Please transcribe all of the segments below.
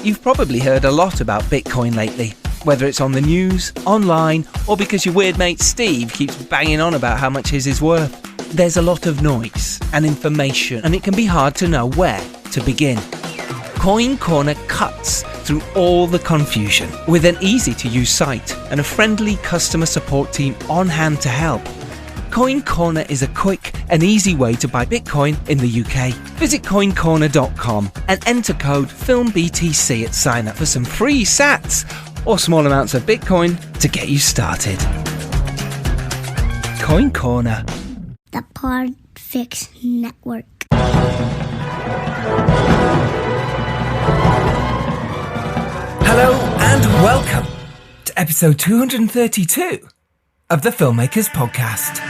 You've probably heard a lot about Bitcoin lately, whether it's on the news, online, or because your weird mate Steve keeps banging on about how much his is worth. There's a lot of noise and information, and it can be hard to know where to begin. Coin Corner cuts through all the confusion with an easy-to-use site and a friendly customer support team on hand to help. Coin Corner is a quick and easy way to buy Bitcoin in the UK. Visit coincorner.com and enter code FILMBTC at sign up for some free sats or small amounts of Bitcoin to get you started. Coin Corner. The Podfix Network. Hello and welcome to episode 232 of the Filmmakers Podcast.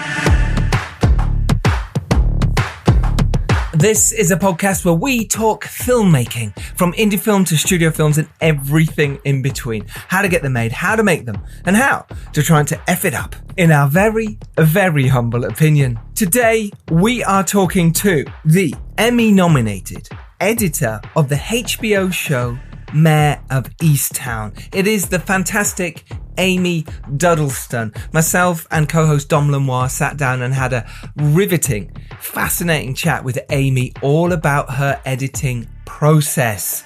This is a podcast where we talk filmmaking, from indie film to studio films and everything in between. How to get them made, how to make them, and how to try to F it up, in our very, very humble opinion. Today, we are talking to the Emmy-nominated editor of the HBO show Mare of Easttown. It is the fantastic Amy Duddleston. Myself and co-host Dom Lenoir sat down and had a riveting, fascinating chat with Amy all about her editing process.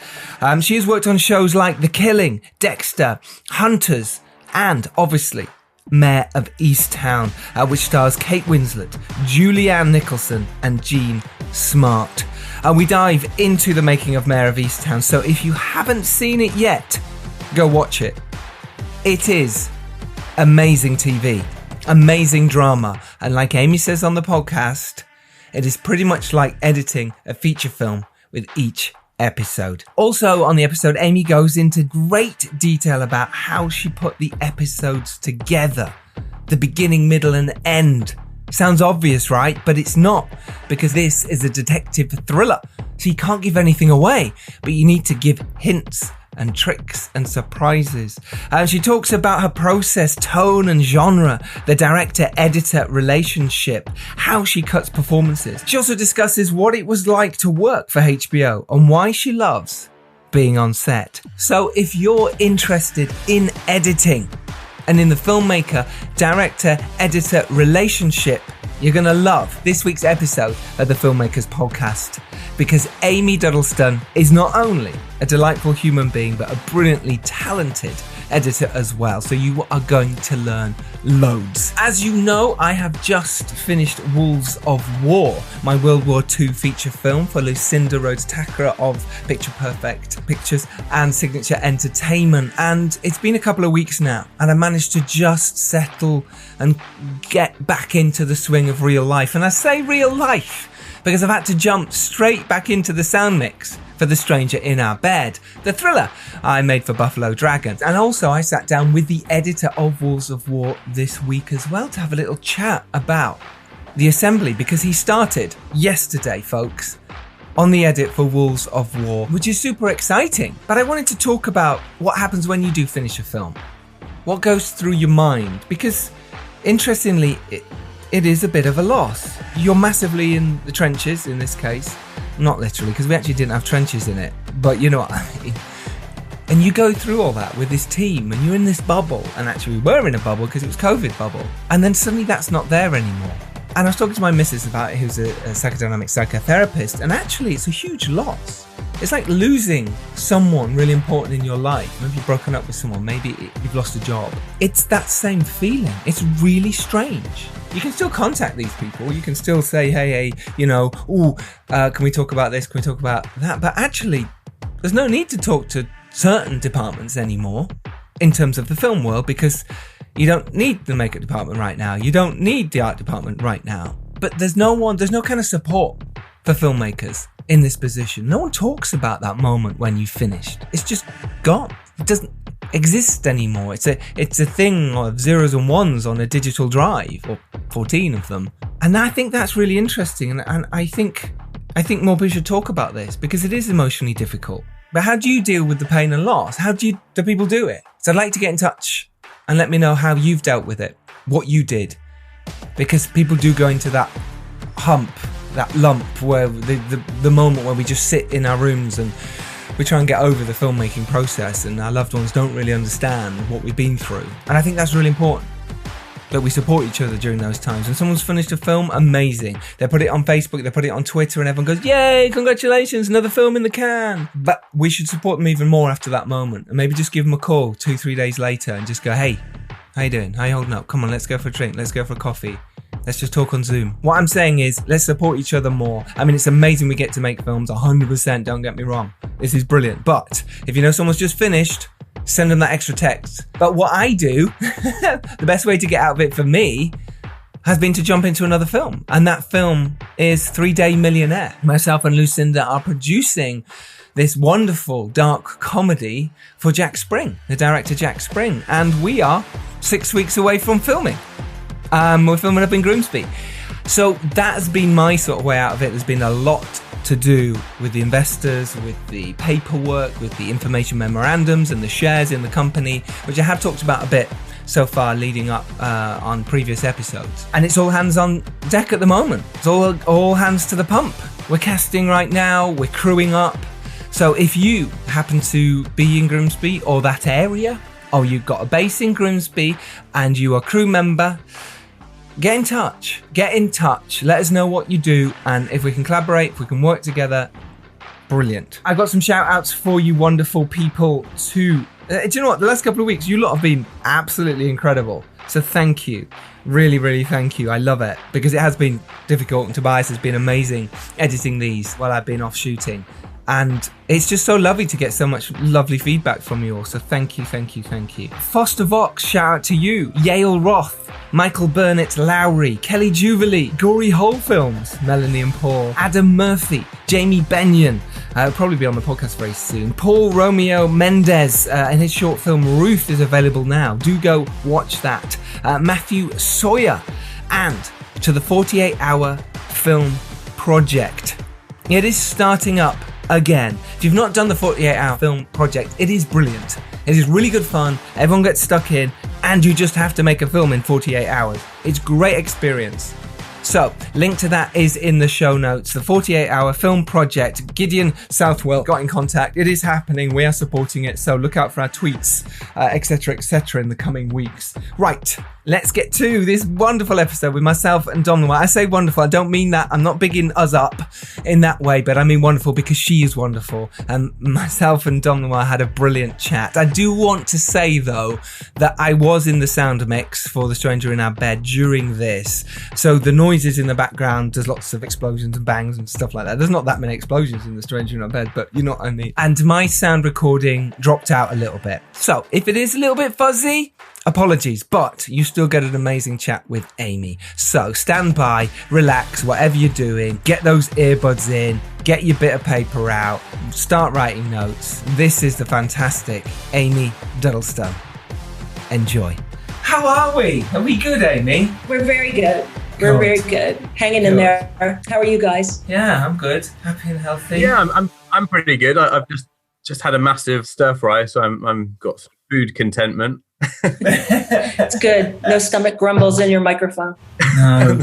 She has worked on shows like The Killing, Dexter, Hunters, and obviously Mare of Easttown, which stars Kate Winslet, Julianne Nicholson, and Jean Smart. And we dive into the making of Mare of Easttown, so if you haven't seen it yet, go watch it. It is amazing TV, amazing drama, and like Amy says on the podcast, it is pretty much like editing a feature film with each episode. Also on the episode, Amy goes into great detail about how she put the episodes together, the beginning, middle, and end. Sounds obvious, right? But it's not, because this is a detective thriller, so you can't give anything away, but you need to give hints and tricks and surprises. She talks about her process, tone and genre, the director-editor relationship, how she cuts performances. She also discusses what it was like to work for HBO and why she loves being on set. So if you're interested in editing and in the filmmaker, director, editor relationship, you're going to love this week's episode of the Filmmakers Podcast, because Amy Duddleston is not only a delightful human being, but a brilliantly talented editor as well. So you are going to learn loads. As you know, I have just finished Wolves of War, my World War II feature film for Lucinda Rhodes-Tacker of Picture Perfect Pictures and Signature Entertainment. And it's been a couple of weeks now, and I managed to just settle and get back into the swing of real life. And I say real life because I've had to jump straight back into the sound mix for The Stranger in Our Bed, the thriller I made for Buffalo Dragons. And also I sat down with the editor of Wolves of War this week as well to have a little chat about the assembly, because he started yesterday, folks, on the edit for Wolves of War, which is super exciting. But I wanted to talk about what happens when you do finish a film. What goes through your mind? Because interestingly, it is a bit of a loss. You're massively in the trenches in this case. Not literally, because we actually didn't have trenches in it. But you know what I mean. And you go through all that with this team, and you're in this bubble. And actually we were in a bubble because it was COVID bubble. And then suddenly that's not there anymore. And I was talking to my missus about it, who's a psychodynamic psychotherapist. And actually it's a huge loss. It's like losing someone really important in your life. Maybe you've broken up with someone, maybe you've lost a job. It's that same feeling. It's really strange. You can still contact these people. You can still say, hey, you know, can we talk about this? Can we talk about that? But actually, there's no need to talk to certain departments anymore in terms of the film world, because you don't need the makeup department right now. You don't need the art department right now. But there's no kind of support for filmmakers in this position. No one talks about that moment when you finished. It's just gone. It doesn't exist anymore. It's a thing of zeros and ones on a digital drive, or 14 of them. And I think that's really interesting. And I think more people should talk about this, because it is emotionally difficult. But how do you deal with the pain and loss? How do people do it? So I'd like to get in touch and let me know how you've dealt with it, what you did. Because people do go into that hump, that lump, where the moment where we just sit in our rooms and we try and get over the filmmaking process, and our loved ones don't really understand what we've been through. And I think that's really important, that we support each other during those times. When someone's finished a film, amazing. They put it on Facebook, they put it on Twitter, and everyone goes, yay, congratulations, another film in the can. But we should support them even more after that moment, and maybe just give them a call 2-3 days later and just go, hey, how you doing? How you holding up? Come on, let's go for a drink. Let's go for a coffee. Let's just talk on Zoom. What I'm saying is, let's support each other more. I mean, it's amazing we get to make films, 100%, don't get me wrong. This is brilliant. But if you know someone's just finished, send them that extra text. But what I do, the best way to get out of it for me, has been to jump into another film. And that film is 3-Day Millionaire. Myself and Lucinda are producing this wonderful dark comedy for Jack Spring, the director Jack Spring. And we are 6 weeks away from filming. We're filming up in Grimsby. So that's been my sort of way out of it. There's been a lot to do with the investors, with the paperwork, with the information memorandums and the shares in the company, which I have talked about a bit so far leading up on previous episodes. And it's all hands on deck at the moment. It's all hands to the pump. We're casting right now, we're crewing up. So if you happen to be in Grimsby or that area, or you've got a base in Grimsby and you are a crew member, get in touch. Let us know what you do, and if we can collaborate, if we can work together, brilliant. I've got some shout outs for you wonderful people too. Do you know what? The last couple of weeks, you lot have been absolutely incredible. So thank you. Really, really thank you. I love it, because it has been difficult, and Tobias has been amazing editing these while I've been off shooting. And it's just so lovely to get so much lovely feedback from you all. So thank you. Foster Vox, shout out to you. Yale Roth, Michael Burnett Lowry, Kelly Jubilee, Gory Hole Films, Melanie and Paul, Adam Murphy, Jamie Benyon, will probably be on the podcast very soon. Paul Romeo Mendez, and his short film Ruth is available now. Do go watch that. Matthew Sawyer, and to the 48-hour film project. It is starting up again. If you've not done the 48-hour film project, it is brilliant. It is really good fun. Everyone gets stuck in, and you just have to make a film in 48 hours. It's great experience. So, link to that is in the show notes. The 48-hour film project. Gideon Southwell got in contact. It is happening. We are supporting it. So look out for our tweets, etc., in the coming weeks. Right. Let's get to this wonderful episode with myself and Dom. I say wonderful, I don't mean that. I'm not bigging us up in that way, but I mean wonderful because she is wonderful. And myself and Dom had a brilliant chat. I do want to say, though, that I was in the sound mix for The Stranger in Our Bed during this. So the noises in the background, there's lots of explosions and bangs and stuff like that. There's not that many explosions in The Stranger in Our Bed, but you know what I mean. And my sound recording dropped out a little bit. So if it is a little bit fuzzy, apologies, but you still get an amazing chat with Amy. So stand by, relax, whatever you're doing, get those earbuds in, get your bit of paper out, start writing notes. This is the fantastic Amy Duddleston. Enjoy. How are we? Are we good, Amy? We're very good. We're very good. Hanging in there. How are you guys? Yeah, I'm good. Happy and healthy. Yeah, I'm pretty good. I've just had a massive stir fry, so I'm got some food contentment. It's good. No stomach grumbles in your microphone. No.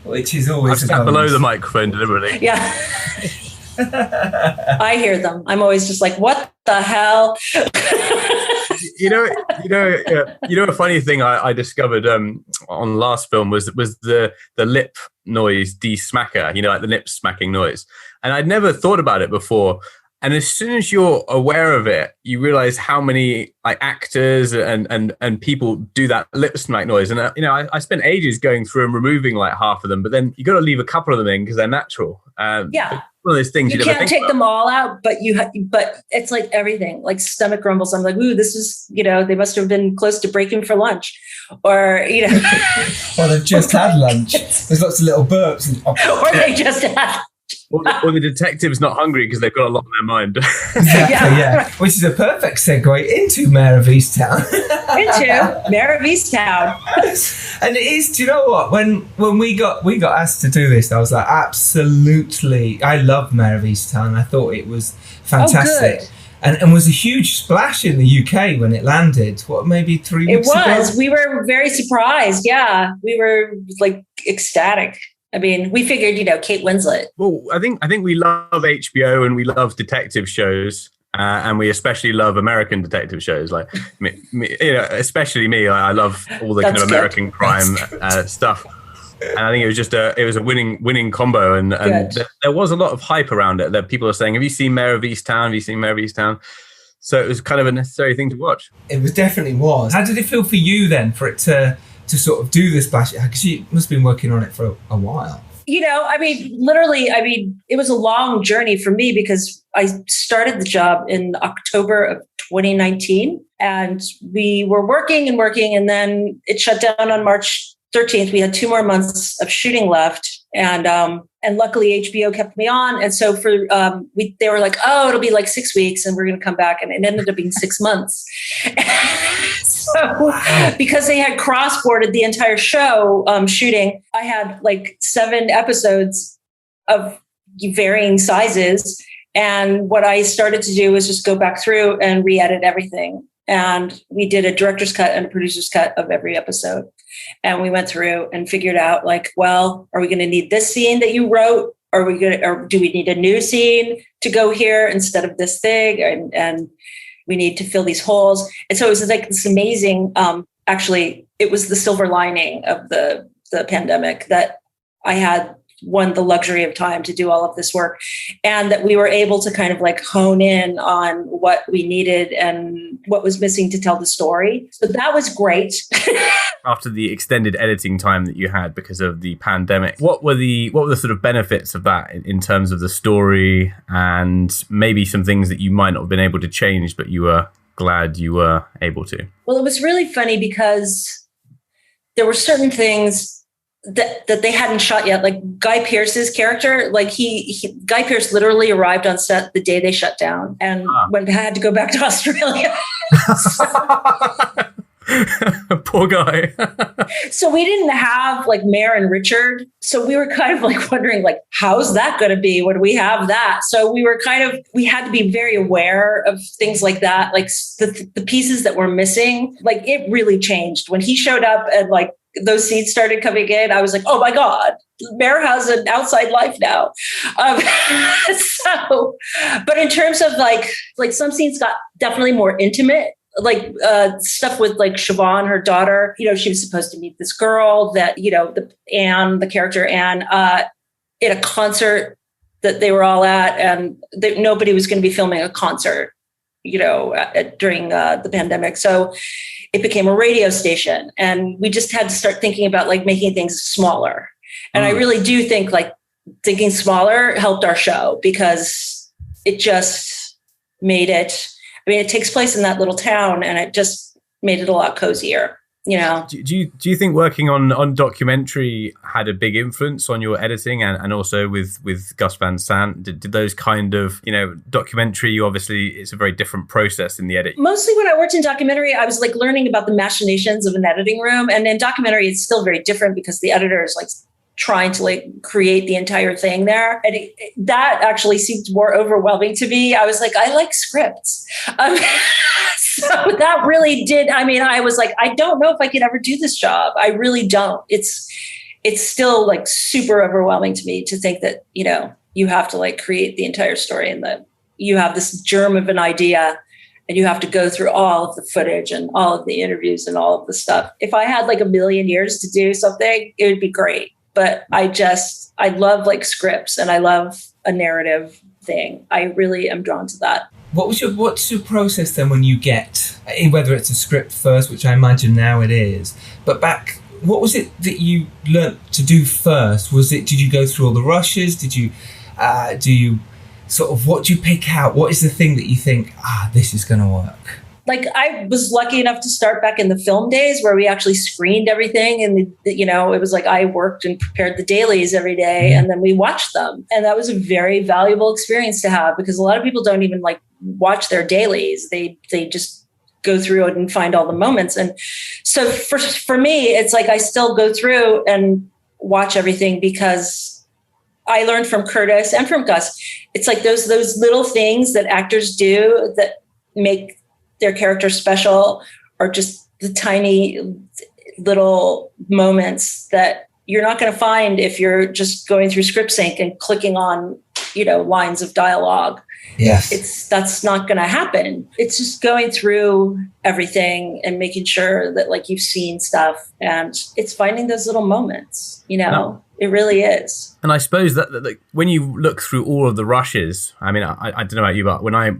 Which is always I've sat below the microphone deliberately. Yeah. I hear them. I'm always just like, what the hell? You know, a funny thing I discovered on last film was the lip noise de-smacker, like the lip smacking noise. And I'd never thought about it before. And as soon as you're aware of it, you realize how many actors and people do that lip smack noise. And I spent ages going through and removing half of them, but then you got to leave a couple of them in because they're natural. Yeah, one of those things you can't take them all out, but but it's like everything, like stomach grumbles. I'm like, ooh, this is they must have been close to breaking for lunch, or Well, they've just had lunch. There's lots of little burps, or they just had. Or the detective's not hungry because they've got a lot on their mind. Exactly, yeah. Which is a perfect segue into Mare of Easttown. Mare of Easttown. And it is, do you know what? When we got asked to do this, I was like, absolutely. I love Mare of Easttown. I thought it was fantastic. Oh, good. And was a huge splash in the UK when it landed. What, maybe 3 weeks ago? It was. We were very surprised. Yeah. We were ecstatic. I mean, we figured, Kate Winslet. Well, I think we love HBO and we love detective shows. And we especially love American detective shows, like especially me. I love all the kind of American crime stuff, and I think it was a winning combo. And there was a lot of hype around it. That people are saying, "Have you seen Mare of Easttown? Have you seen Mare of Easttown?" So it was kind of a necessary thing to watch. It definitely was. How did it feel for you then, for it to sort of do this splash? Because you must have been working on it for a while. Literally, it was a long journey for me because I started the job in October of 2019 and we were working, and then it shut down on March 13th. We had 2 more months of shooting left. And luckily HBO kept me on. And so they were like, oh, it'll be like 6 weeks and we're going to come back. And it ended up being 6 months. So because they had cross-boarded the entire show shooting, I had like 7 episodes of varying sizes. And what I started to do was just go back through and re-edit everything. And we did a director's cut and a producer's cut of every episode. And we went through and figured out like, well, are we going to need this scene that you wrote? Or do we need a new scene to go here instead of this thing? And we need to fill these holes. And so it was like this amazing, actually, it was the silver lining of the pandemic that I had the luxury of time to do all of this work, and that we were able to kind of like hone in on what we needed and what was missing to tell the story. So that was great. After the extended editing time that you had because of the pandemic, what were the sort of benefits of that in terms of the story, and maybe some things that you might not have been able to change, but you were glad you were able to? Well, it was really funny because there were certain things that they hadn't shot yet. Like Guy Pearce's character, like Guy Pearce literally arrived on set the day they shut down and had to go back to Australia. Poor guy. So we didn't have like Mare and Richard. So we were kind of like wondering like, how's that going to be when we have that? So we had to be very aware of things like that. Like the pieces that were missing, like it really changed when he showed up and like those scenes started coming in. I was like, oh my God, Mare has an outside life now. But in terms of like some scenes got definitely more intimate. Like stuff with like Siobhan, her daughter, she was supposed to meet this girl that, the character Anne, at a concert that they were all at, and nobody was going to be filming a concert, during the pandemic. So it became a radio station, and we just had to start thinking about like making things smaller. And I really do think like thinking smaller helped our show because it just made it. I mean, it takes place in that little town, and it just made it a lot cozier, Do you think working on documentary had a big influence on your editing and also with Gus Van Sant? Did those kind of, documentary, obviously it's a very different process in the edit. Mostly when I worked in documentary, I was like learning about the machinations of an editing room. And in documentary, it's still very different because the editor is like trying to like create the entire thing there. And that actually seemed more overwhelming to me. I was like, I like scripts. So that really did. I mean, I was like, I don't know if I could ever do this job. I really don't. It's still like super overwhelming to me to think that, you have to like create the entire story and that you have this germ of an idea and you have to go through all of the footage and all of the interviews and all of the stuff. If I had like a million years to do something, it would be great. But I love like scripts and I love a narrative thing. I really am drawn to that. What's your process then when you get, whether it's a script first, which I imagine now it is, but back, what was it that you learnt to do first? Did you go through all the rushes? Did you, do you sort of, what do you pick out? What is the thing that you think, this is going to work? Like I was lucky enough to start back in the film days where we actually screened everything. And, it was like I worked and prepared the dailies every day and then we watched them. And that was a very valuable experience to have because a lot of people don't even like watch their dailies. They just go through it and find all the moments. And so for me, it's like I still go through and watch everything because I learned from Curtis and from Gus. It's like those little things that actors do that make their character special, or just the tiny little moments that you're not going to find if you're just going through script sync and clicking on, lines of dialogue. Yes. That's not going to happen. It's just going through everything and making sure that like you've seen stuff, and it's finding those little moments, No. It really is. And I suppose that when you look through all of the rushes, I mean, I don't know about you, but when I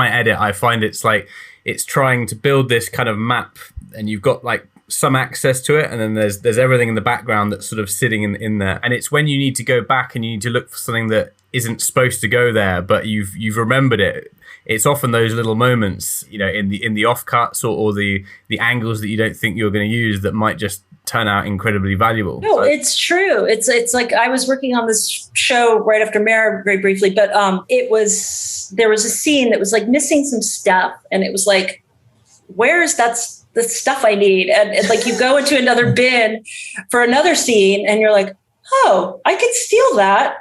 edit, I find it's like it's trying to build this kind of map, and you've got like some access to it, and then there's everything in the background that's sort of sitting in there. And it's when you need to go back and you need to look for something that isn't supposed to go there, but you've remembered it. It's often those little moments, in the off cuts or the angles that you don't think you're going to use that might just turn out incredibly valuable. No, it's true. It's like I was working on this show right after Mare very briefly, but there was a scene that was like missing some stuff, and it was like, where is the stuff I need? And like you go into another bin for another scene, and you're like, oh, I could steal that.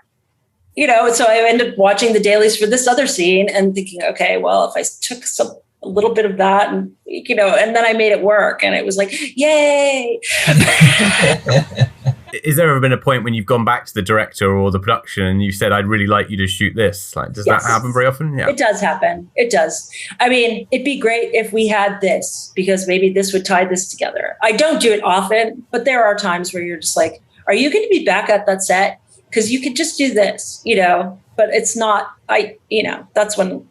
So I ended up watching the dailies for this other scene and thinking, okay, well, if I took a little bit of that and, and then I made it work, and it was like, yay. Has there ever been a point when you've gone back to the director or the production and you said, I'd really like you to shoot this? Like, does that happen very often? Yeah, it does happen. It does. I mean, it'd be great if we had this, because maybe this would tie this together. I don't do it often, but there are times where you're just like, are you going to be back at that set? Because you could just do this, but it's not, that's when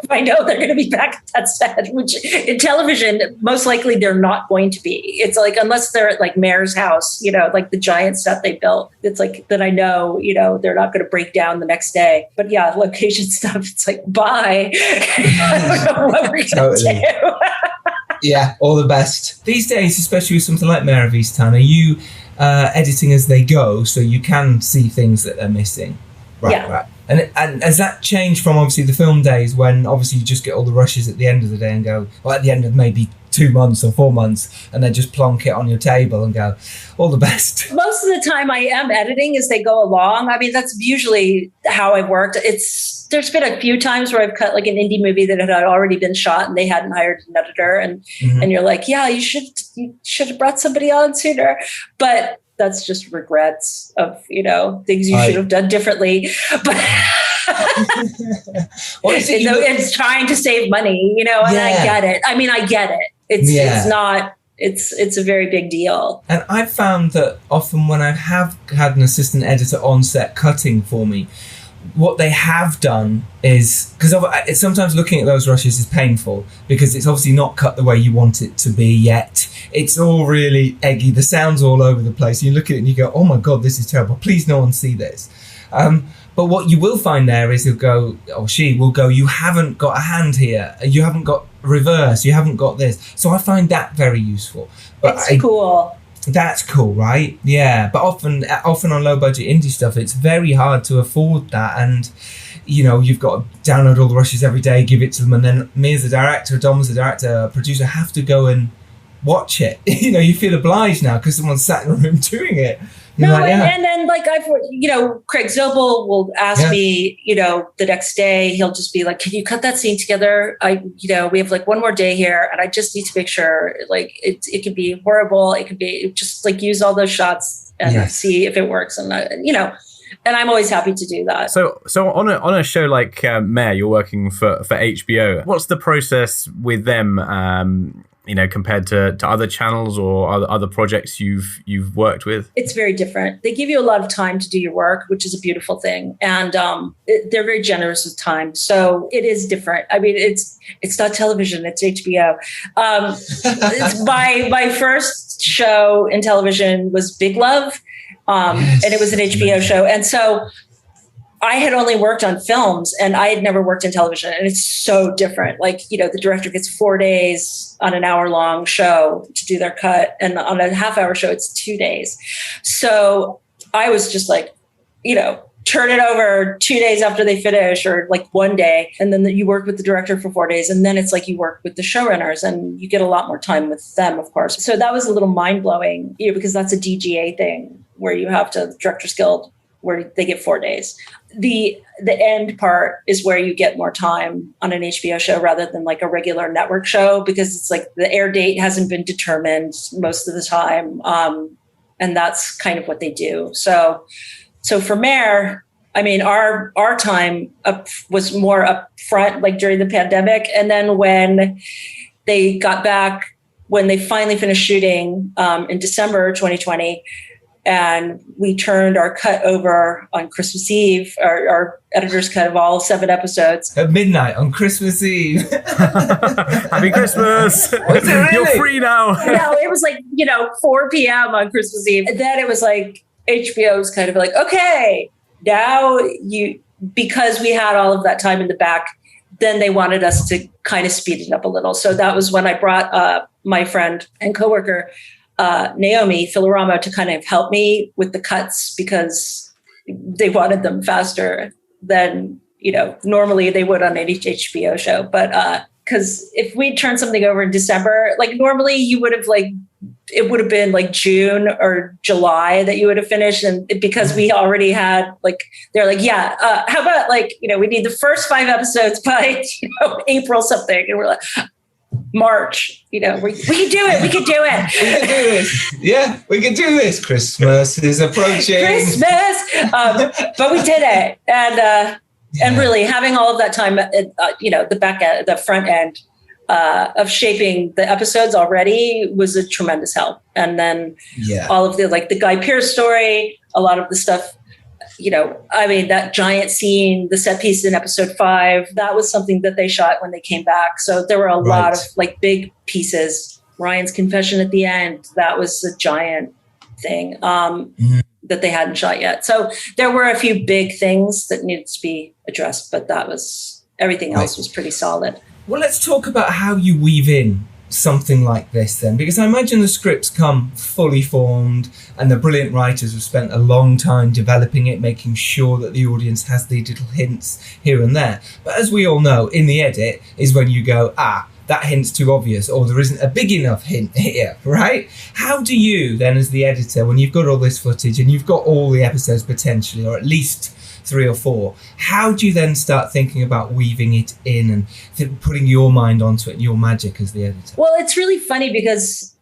I know they're going to be back at that set, which in television, most likely they're not going to be. It's like, unless they're at like Mare's house, like the giant set they built, it's like, that I know, they're not going to break down the next day. But yeah, location stuff, it's like, bye. I don't know what we're going to do. Yeah, all the best. These days, especially with something like Mare of Easttown, are you editing as they go so you can see things that they're missing? Right. And has that changed from obviously the film days when obviously you just get all the rushes at the end of the day and go, well, at the end of maybe 2 months or 4 months, and then just plonk it on your table and go, all the best? Most of the time I am editing as they go along. I mean, that's usually how I've worked. There's been a few times where I've cut like an indie movie that had already been shot and they hadn't hired an editor, and you're like, yeah, you should have brought somebody on sooner. But that's just regrets of, things you should have done differently. But it's trying to save money, and I get it. I mean, I get it. It's not, it's a very big deal. And I've found that often when I have had an assistant editor on set cutting for me, what they have done is, because sometimes looking at those rushes is painful because it's obviously not cut the way you want it to be yet. It's all really eggy. The sound's all over the place. You look at it and you go, oh my God, this is terrible. Please no one see this. But what you will find there is he'll go, or she will go, you haven't got a hand here. You haven't got reverse. You haven't got this. So I find that very useful. But it's cool. That's cool, right? Yeah. But often on low budget indie stuff, it's very hard to afford that. And, you've got to download all the rushes every day, give it to them. And then me as the director, Dom as the director, producer, have to go and watch it. You feel obliged now because someone's sat in a room doing it. And then like Craig Zobel will ask me, the next day, he'll just be like, can you cut that scene together? We have like one more day here and I just need to make sure like it can be horrible. It can be just like use all those shots and see if it works. And, and I'm always happy to do that. So on a show like Mare, you're working for HBO. What's the process with them? Compared to other channels or other projects you've worked with? It's very different. They give you a lot of time to do your work, which is a beautiful thing. And they're very generous with time. So it is different. I mean, it's not television, it's HBO. It's my first show in television was Big Love. And it was an HBO show. And so I had only worked on films and I had never worked in television, and it's so different. Like, the director gets 4 days on an hour-long show to do their cut, and on a half-hour show, it's 2 days. So I was just like, turn it over 2 days after they finish, or like 1 day, and then you work with the director for 4 days, and then it's like you work with the showrunners, and you get a lot more time with them, of course. So that was a little mind-blowing, because that's a DGA thing where you have to, Directors Guild, where they get 4 days. The end part is where you get more time on an HBO show rather than like a regular network show, because it's like the air date hasn't been determined most of the time. and that's kind of what they do. So for Mare, I mean, our time was more up front, like during the pandemic. And then when they got back, when they finally finished shooting in December 2020, and we turned our cut over on Christmas Eve, our editor's cut of all 7 episodes. At midnight on Christmas Eve. Happy Christmas. Really? You're free now. No, it was like, 4 p.m. on Christmas Eve. And then it was like, HBO was kind of like, okay, now because we had all of that time in the back, then they wanted us to kind of speed it up a little. So that was when I brought my friend and coworker, Naomi Filaramo, to kind of help me with the cuts, because they wanted them faster than, normally they would on any HBO show. But because if we turned something over in December, like normally you would have it would have been like June or July that you would have finished. And because we already had they're like, yeah, how about we need the first 5 episodes by, April something. And we're like, March, we can do it. We can do it. We can do this. Yeah, we can do this. Christmas is approaching. But we did it. And really having all of that time, the back end, the front end of shaping the episodes already was a tremendous help. And then all of the Guy Pearce story, a lot of the stuff, that giant scene, the set piece in episode 5, that was something that they shot when they came back. So there were a lot of big pieces. Ryan's confession at the end, that was a giant thing that they hadn't shot yet. So there were a few big things that needed to be addressed, but everything else was pretty solid. Well, let's talk about how you weave in something like this then, because I imagine the scripts come fully formed and the brilliant writers have spent a long time developing it, making sure that the audience has the little hints here and there. But as we all know, in the edit is when you go, that hint's too obvious, or there isn't a big enough hint here, right? How do you then, as the editor, when you've got all this footage and you've got all the episodes potentially, or at least 3 or 4, how do you then start thinking about weaving it in and putting your mind onto it and your magic as the editor? Well, it's really funny because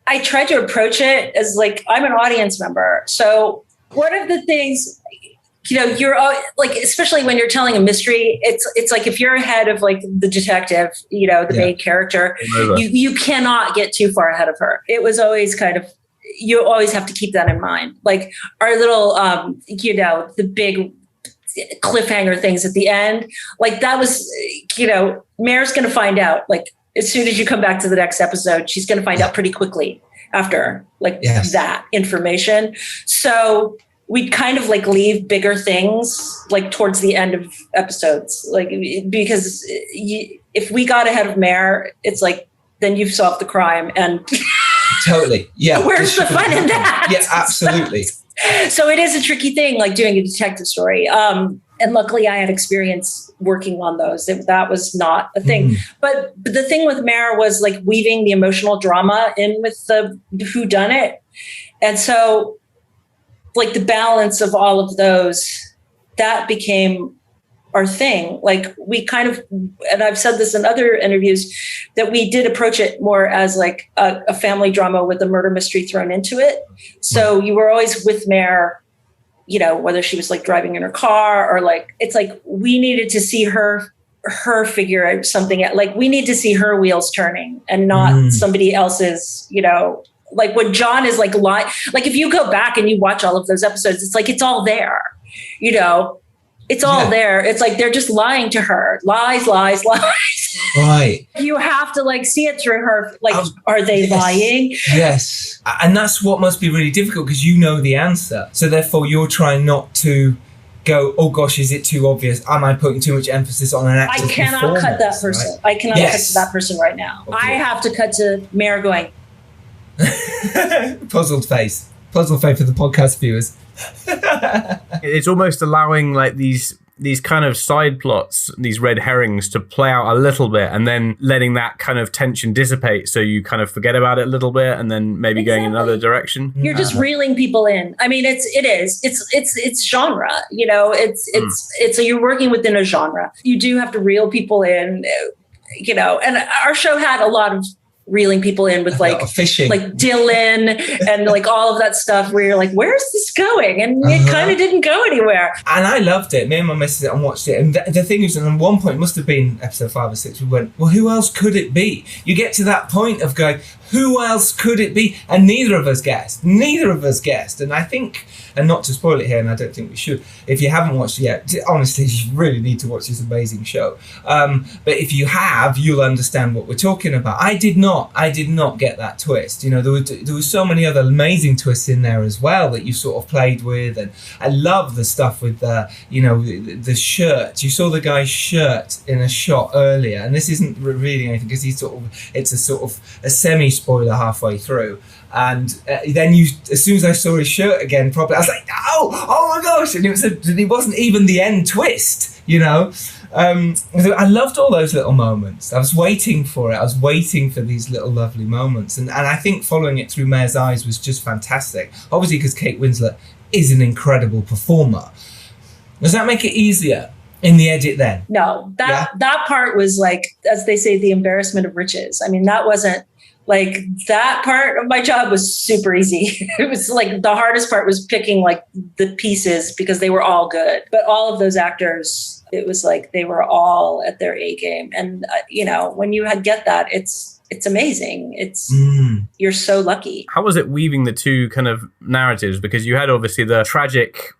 I tried to approach it as I'm an audience member. So one of the things, you're especially when you're telling a mystery, it's like if you're ahead of the detective, the main character, you cannot get too far ahead of her. It was always kind of, you always have to keep that in mind. Our little, the big cliffhanger things at the end, that was, Mare's going to find out, as soon as you come back to the next episode, she's going to find out pretty quickly after that information. So we'd kind of leave bigger things towards the end of episodes, because if we got ahead of Mare, it's then you've solved the crime and totally. Yeah. Where's the fun in that? Yeah, absolutely. So it is a tricky thing, doing a detective story. And luckily I had experience working on those. That was not a thing. But the thing with Mare was weaving the emotional drama in with the whodunit. And so the balance of all of those, that became our thing. We kind of, and I've said this in other interviews, that we did approach it more as a family drama with a murder mystery thrown into it. So you were always with Mare, whether she was driving in her car or it's we needed to see her figure out something. We need to see her wheels turning and not somebody else's, when John is lying, if you go back and you watch all of those episodes, it's it's all there, it's all there. It's they're just lying to her. Lies. Right. You have to see it through her. Are they lying? Yes. And that's what must be really difficult, because you know the answer. So therefore you're trying not to go, oh gosh, is it too obvious? Am I putting too much emphasis on an actor's I cannot cut that person. Right? I cannot cut to that person right now. Okay. I have to cut to Mare going. Puzzled face for the podcast viewers. It's almost allowing these kind of side plots, these red herrings, to play out a little bit, and then letting that kind of tension dissipate, so you kind of forget about it a little bit, and then maybe going in another direction. You're just reeling people in. I mean, it's genre. It's you're working within a genre. You do have to reel people in. And our show had a lot of reeling people in with like fishing, like Dylan and like all of that stuff where you're like, where's this going? And it kind of didn't go anywhere. And I loved it. Me and my missus and watched it. And the thing is, and at one point, it must have been episode 5 or 6, we went, well, who else could it be? You get to that point of going, who else could it be? And neither of us guessed. And I think, and not to spoil it here, and I don't think we should, if you haven't watched it yet, honestly, you really need to watch this amazing show. But if you have, you'll understand what we're talking about. I did not get that twist. You know, there was so many other amazing twists in there as well that you sort of played with. And I love the stuff with the shirt. You saw the guy's shirt in a shot earlier, and this isn't revealing anything because it's a sort of a semi-spoiler halfway through. And then as soon as I saw his shirt again properly, I was like, oh my gosh! And it wasn't even the end twist, you know. I loved all those little moments. I was waiting for it. I was waiting for these little lovely moments, and I think following it through Mare's eyes was just fantastic. Obviously, because Kate Winslet is an incredible performer. Does that make it easier in the edit then? No, that part was like, as they say, the embarrassment of riches. I mean, that wasn't. Like that part of my job was super easy. It was like the hardest part was picking like the pieces because they were all good. But all of those actors, it was like they were all at their A game. And, when you get that, it's amazing. You're so lucky. How was it weaving the two kind of narratives? Because you had obviously the tragic,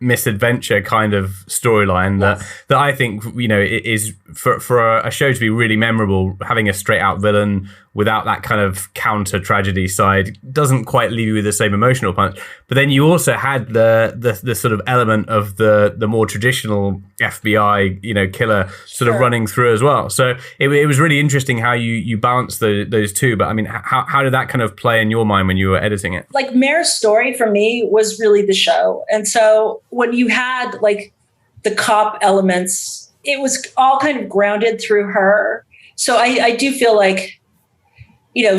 misadventure kind of storyline that I think is for a show to be really memorable. Having a straight out villain without that kind of counter tragedy side doesn't quite leave you with the same emotional punch. But then you also had the sort of element of the more traditional FBI killer sort of running through as well. So it was really interesting how you balanced those two. But I mean, how did that kind of play in your mind when you were editing it? Like Mare's story for me was really the show, and so when you had like the cop elements, it was all kind of grounded through her. So I do feel like,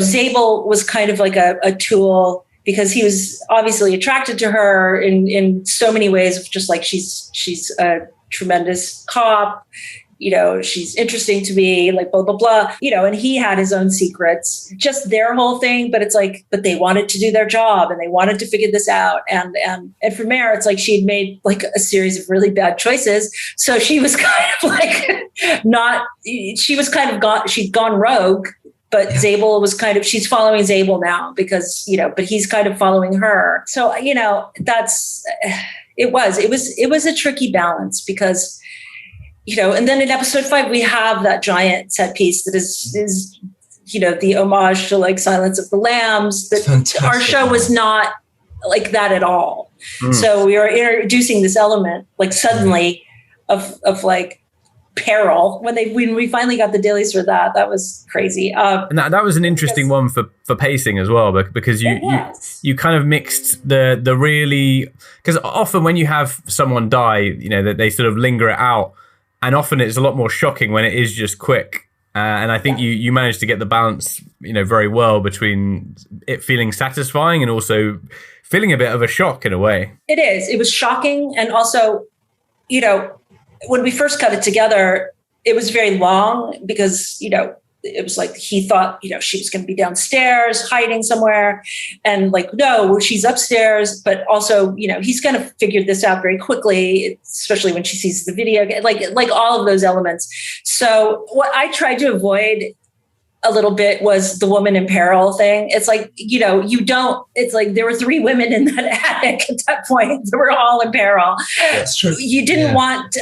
Zabel was kind of like a tool because he was obviously attracted to her in so many ways of just like, she's a tremendous cop, she's interesting to me, like blah, blah, blah, and he had his own secrets, just their whole thing. But it's like, but they wanted to do their job and they wanted to figure this out. And for Mare, it's like she'd made like a series of really bad choices. So she was kind of like she'd gone rogue, but Zabel was she's following Zabel now because, but he's kind of following her. So, it was a tricky balance because, and then in episode 5, we have that giant set piece that is the homage to like Silence of the Lambs. That our show was not like that at all. So we are introducing this element like suddenly of like peril when we finally got the dailies for that was crazy. And that was an interesting one for pacing as well, because you kind of mixed the really, because often when you have someone die, that they sort of linger it out. And often it's a lot more shocking when it is just quick. And I think you managed to get the balance, very well between it feeling satisfying and also feeling a bit of a shock in a way. It is. It was shocking. And also, when we first cut it together, it was very long because, it was like he thought, she was going to be downstairs hiding somewhere, and like, no, she's upstairs. But also, he's kind of figured this out very quickly, especially when she sees the video, like all of those elements. So what I tried to avoid a little bit was the woman in peril thing. It's like, it's like there were 3 women in that attic at that point. They were all in peril. That's true. You didn't want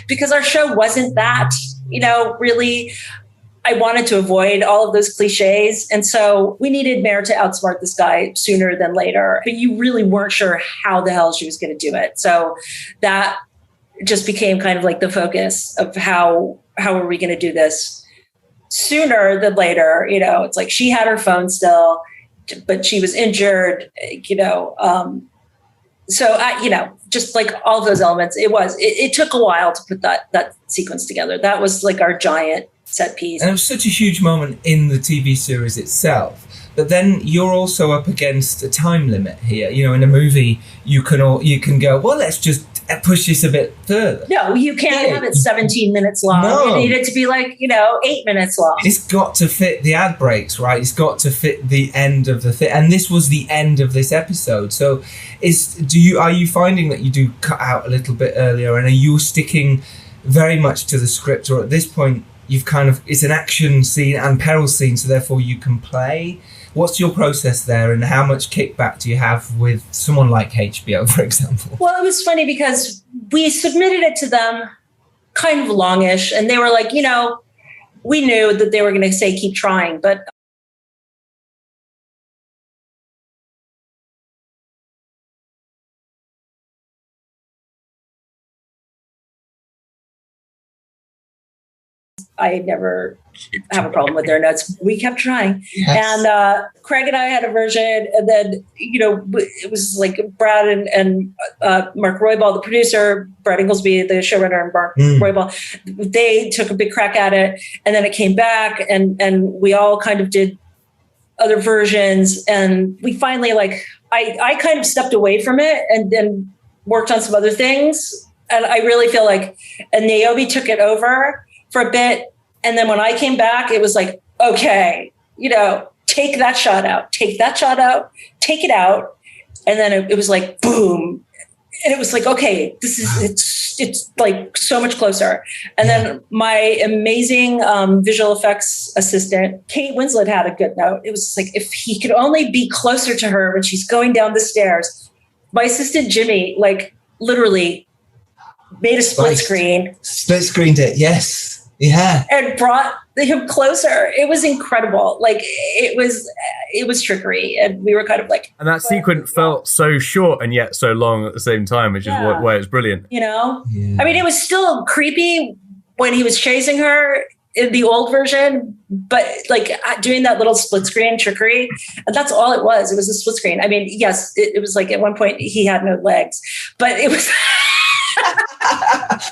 because our show wasn't that, really. I wanted to avoid all of those cliches. And so we needed Mare to outsmart this guy sooner than later, but you really weren't sure how the hell she was going to do it. So that just became kind of like the focus of how are we going to do this sooner than later. It's like she had her phone still, but she was injured, so just like all of those elements, it took a while to put that sequence together. That was like our giant set piece. And it was such a huge moment in the TV series itself. But then you're also up against a time limit here. In a movie, you can go, well, let's just push this a bit further. No, you can't have it 17 minutes long. No. You need it to be like, 8 minutes long. It's got to fit the ad breaks, right? It's got to fit the end of the thing. And this was the end of this episode. So are you finding that you do cut out a little bit earlier, and are you sticking very much to the script, or at this point you've it's an action scene and peril scene, so therefore you can play? What's your process there, and how much kickback do you have with someone like HBO, for example? Well, it was funny because we submitted it to them kind of longish, and they were like, we knew that they were going to say keep trying, but I never have a problem with their notes. We kept trying. Yes. And Craig and I had a version, and then, it was like Brad and Mark Roybal, the producer, Brad Inglesby, the showrunner, and Mark Roybal, they took a big crack at it, and then it came back, and we all kind of did other versions, and we finally, I kind of stepped away from it and then worked on some other things, and I really feel like, and Naomi took it over for a bit. And then when I came back, it was like, okay, take that shot out, take that shot out, take it out. And then it was like, boom. And it was like, okay, it's like so much closer. And then my amazing visual effects assistant, Kate Winslet, had a good note. It was like, if he could only be closer to her when she's going down the stairs. My assistant, Jimmy, literally made a split screen. Split screened it, yes. Yeah. And brought him closer. It was incredible. It was trickery. And we were kind of like... And that sequence felt so short and yet so long at the same time, which is why it's brilliant. Yeah. I mean, it was still creepy when he was chasing her in the old version, but doing that little split screen trickery, and that's all it was. It was a split screen. I mean, yes, it was like at one point he had no legs, but it was...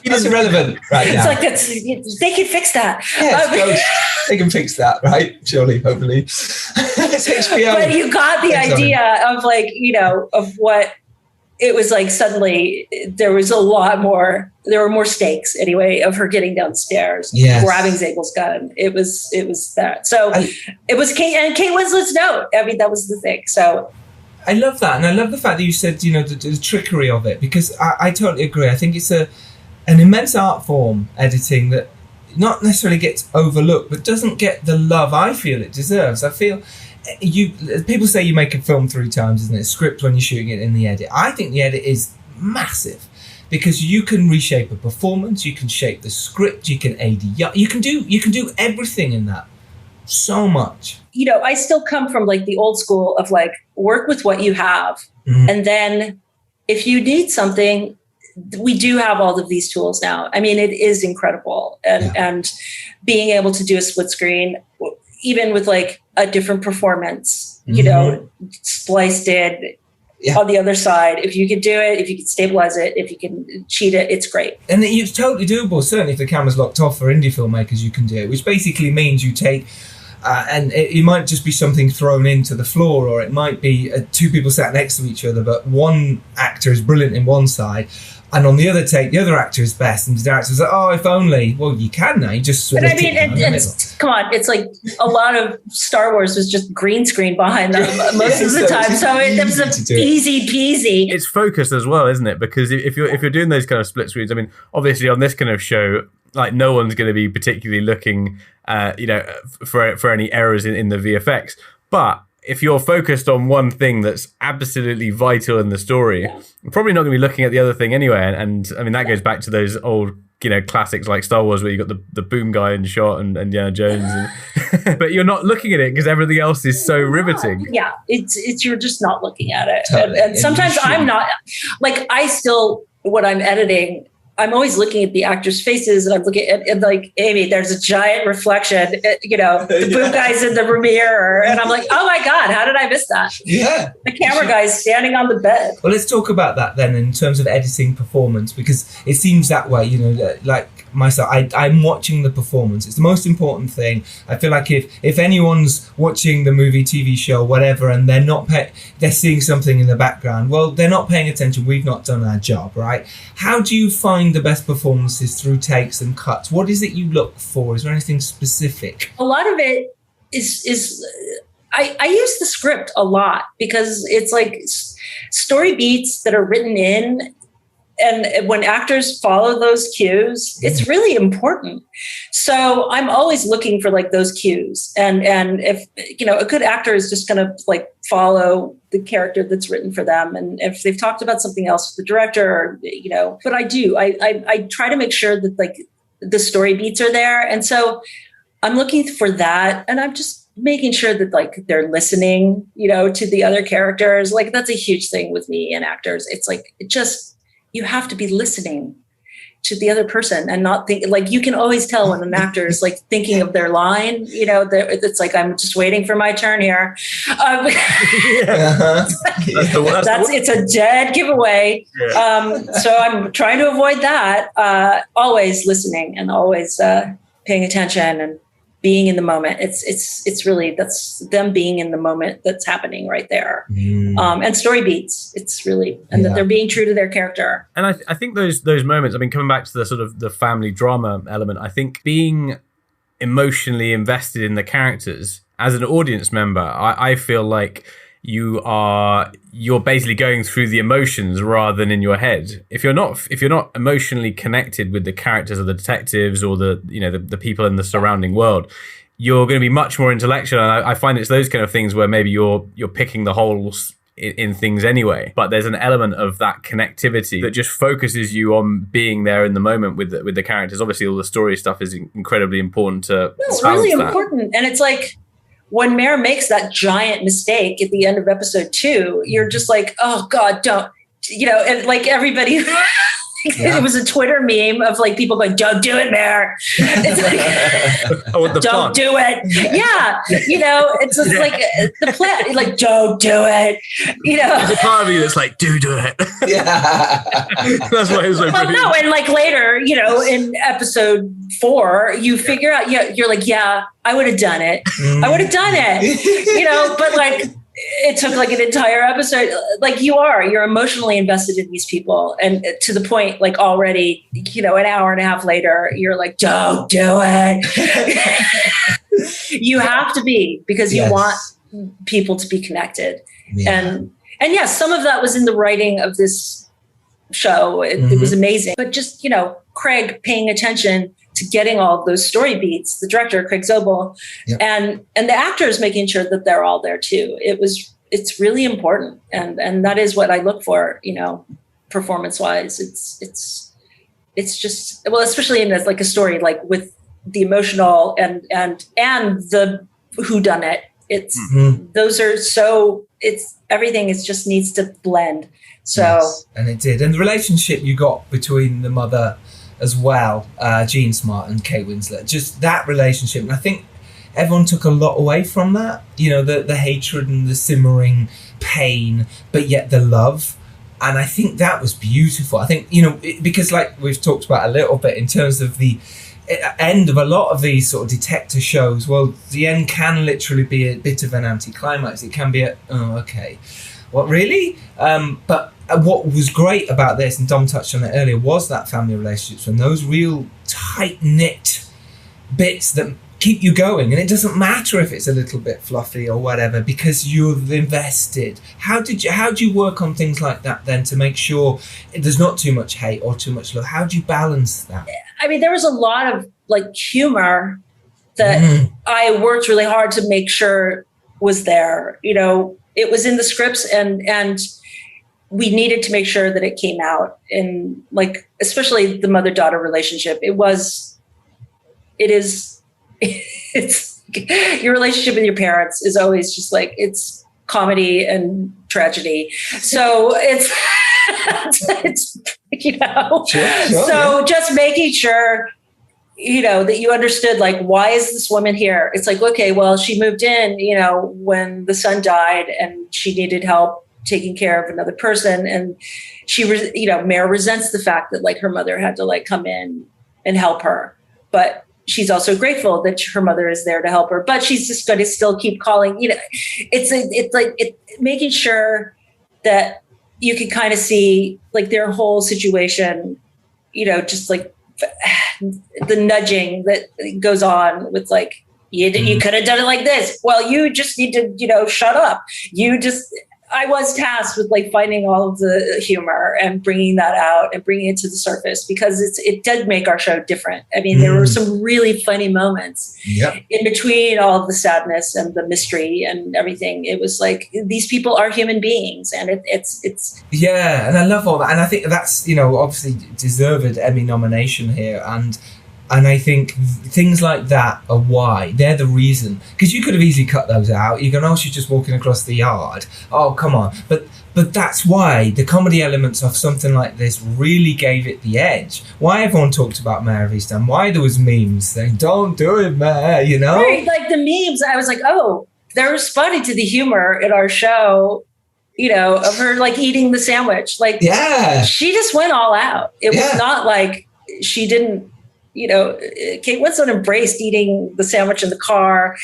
It is relevant right now. It's they can fix that. Yes, they can fix that, right? Surely, hopefully. It's HBO. But you got the idea of of what it was like. Suddenly, there was a lot more. There were more stakes anyway of her getting downstairs, grabbing Zagel's gun. It was that. So it was Kate Winslet's note. I mean, that was the thing. So. I love that, and I love the fact that you said, the trickery of it, because I totally agree. I think it's an immense art form, editing, that not necessarily gets overlooked, but doesn't get the love I feel it deserves. I feel people say you make a film 3 times, isn't it? Script when you're shooting it in the edit. I think the edit is massive, because you can reshape a performance, you can shape the script, you can ADR, you can do everything in that. So much. I still come from the old school of work with what you have. Mm-hmm. And then if you need something, we do have all of these tools now. I mean, it is incredible. And being able to do a split screen, even with a different performance, spliced in on the other side. If you can do it, if you can stabilize it, if you can cheat it, it's great. And it's totally doable. Certainly if the camera's locked off for indie filmmakers, you can do it, which basically means you take... and it might just be something thrown into the floor, or it might be 2 people sat next to each other, but one actor is brilliant in one side, and on the other take, the other actor is best, and the director's like, oh, if only. Well, you can now. You just... But I mean, come on, it's like a lot of Star Wars was just green screen behind them most of the time, so it was easy peasy. It's focused as well, isn't it? Because if you're doing those kind of split screens, I mean, obviously on this kind of show, no one's going to be particularly looking, for any errors in the VFX. But if you're focused on one thing that's absolutely vital in the story, you're probably not going to be looking at the other thing anyway. And I mean, that goes back to those old, classics like Star Wars, where you got the boom guy in shot and Indiana Jones, but you're not looking at it because everything else is so riveting. Yeah, it's you're just not looking at it, and sometimes I'm not. I still, when I'm editing, I'm always looking at the actors' faces, and I'm looking at Amy, there's a giant reflection, the boom guy's in the mirror, and I'm like, oh my God, how did I miss that? Yeah. The camera guy's standing on the bed. Well, let's talk about that then in terms of editing performance, because it seems that way, myself. I'm watching the performance. It's the most important thing. I feel like if anyone's watching the movie, TV show, whatever, and they're seeing something in the background, well, they're not paying attention. We've not done our job, right? How do you find the best performances through takes and cuts? What is it you look for? Is there anything specific? A lot of it is I use the script a lot because it's like story beats that are written in. And when actors follow those cues, it's really important. So I'm always looking for like those cues. And if, a good actor is just going to like follow the character that's written for them. And if they've talked about something else with the director, but I try to make sure that like the story beats are there. And so I'm looking for that. And I'm just making sure that like they're listening, to the other characters. Like that's a huge thing with me and actors. It's like, you have to be listening to the other person and not think like you can always tell when an actor is like thinking of their line, it's like, I'm just waiting for my turn here. It's a dead giveaway. So I'm trying to avoid that, always listening and always paying attention and being in the moment. It's really, that's them being in the moment that's happening right there. And story beats, it's really, and that they're being true to their character. And I think those moments, I mean, coming back to the sort of the family drama element, I think being emotionally invested in the characters as an audience member, I feel like you're basically going through the emotions rather than in your head. If you're not emotionally connected with the characters of the detectives or the people in the surrounding world, you're going to be much more intellectual. And I find it's those kind of things where maybe you're picking the holes in things anyway, but there's an element of that connectivity that just focuses you on being there in the moment with the characters. Obviously all the story stuff is incredibly important to it's really important. And it's like when Mare makes that giant mistake at the end of episode 2, you're just like, oh God, don't, and like everybody, it was a Twitter meme of like people going, don't do it, Mare. It's like, don't do it. Yeah. It's just like the plan, like, don't do it. There's a part of you that's like, do it. Yeah. That's why it was so brilliant. No, and like later, in episode 4, you figure out, you're like, yeah, I would have done it. I would have done it, but like, it took like an entire episode. Like you're emotionally invested in these people. And to the point, like already, an hour and a half later, you're like, don't do it. You have to be, because you want people to be connected. Yeah. And yes, some of that was in the writing of this show. It was amazing. But just, Craig paying attention to getting all of those story beats, the director, Craig Zobel, and the actors making sure that they're all there too. It's really important. And that is what I look for, performance wise. It's just, well, especially in like a story, like with the emotional and the whodunit. Those are so, everything is just needs to blend. So, yes, and it did. And the relationship you got between the mother as well, Jean Smart and Kate Winslet, just that relationship. And I think everyone took a lot away from that, the hatred and the simmering pain, but yet the love. And I think that was beautiful. I think, because like we've talked about a little bit in terms of the end of a lot of these sort of detective shows, well, the end can literally be a bit of an anticlimax. It can be what, really? But what was great about this, and Dom touched on it earlier, was that family relationships and those real tight-knit bits that keep you going. And it doesn't matter if it's a little bit fluffy or whatever, because you've invested. How do you work on things like that then to make sure there's not too much hate or too much love? How do you balance that? I mean, there was a lot of like humor that I worked really hard to make sure was there. It was in the scripts and we needed to make sure that it came out in, like, especially the mother-daughter relationship. It's your relationship with your parents is always just like, it's comedy and tragedy. So it's so just making sure, that you understood, like, why is this woman here? It's like, okay, well, she moved in, when the son died and she needed help taking care of another person. And she, Mare resents the fact that like her mother had to like come in and help her. But she's also grateful that her mother is there to help her. But she's just going to still keep calling. It's like making sure that you can kind of see like their whole situation, just like the nudging that goes on with like, you could have done it like this. Well, you just need to, shut up. I was tasked with like finding all of the humor and bringing that out and bringing it to the surface, because it did make our show different. I mean, there were some really funny moments in between all of the sadness and the mystery and everything. It was like, these people are human beings, and it's yeah. And I love all that. And I think that's, obviously deserved Emmy nomination here. And I think things like that are why. They're the reason. Because you could have easily cut those out. You go, oh, she's just walking across the yard. Oh, come on. But that's why the comedy elements of something like this really gave it the edge. Why everyone talked about Mare of Easttown. Why there was memes saying, don't do it, Mare, Right, like the memes, I was like, oh, they're responding to the humor in our show, of her like eating the sandwich. Like, yeah, she just went all out. It was not like she didn't, Kate Winslet embraced eating the sandwich in the car,